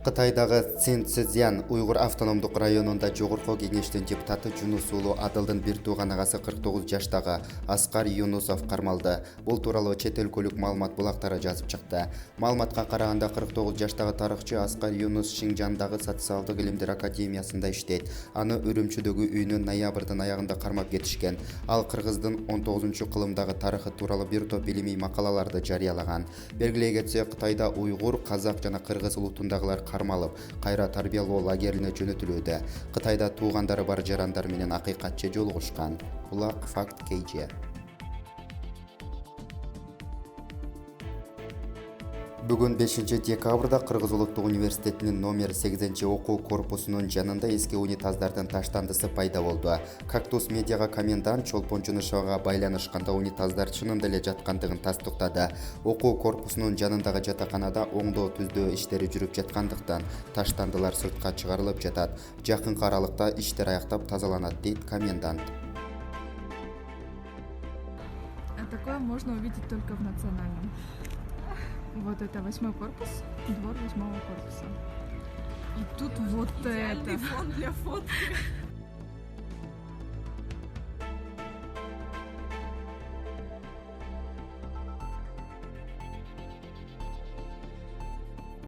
Кытайдагы Цзиньцзян уйгур автономдук районунда жогорку кеңештин депутаты Жунус уулу Адылдын бир тууган агасы 49 жаштагы Аскар Юнусов кармалды. Бул тууралуу чет өлкөлүк маалымат булактары жазып чыкты. Маалыматка караганда 49 жаштагы тарыхчы Аскар Юнус Шинжандагы социалдык илимдер академиясында иштейт. Аны Үрүмчүдөгү үйүнөн ноябрдын аягында кармап кетишкен. Ал кыргыздын 19-кылымдагы тарыхы тууралуу бир топ илимий макалаларды жарыялаган. Белгилей кетсек, Кытайда уйгур, казак жана кыргыз улутундагылар кармалып, кайра тарбиялоо лагерине жөнөтүлүүдө. Кытайда туугандары бар жарандар менен акыйкатчы жолугушкан. Булак факт KG. Бүгүн 5 декабрда Кыргыз улуттук университетинин номер 8 окуу корпусунун жанында эски унитаздардын таштандысы пайда болду. Кактус медиага комендант Чолпон Жунушевага байланышканда унитаздар чынында эле жаткандыгын тастыктады. Окуу корпусунун жанындагы жатаканада оңдоо-түздөө иштери жүрүп жаткандыктан таштандылар сыртка чыгарылып жатат. Жакынкы аралыкта иштер аяктап тазаланат, дейт комендант. А такое можно увидеть только в национальном. Вот это 8-й корпус, двор 8-го корпуса. И тут вот это. Фон для фотки.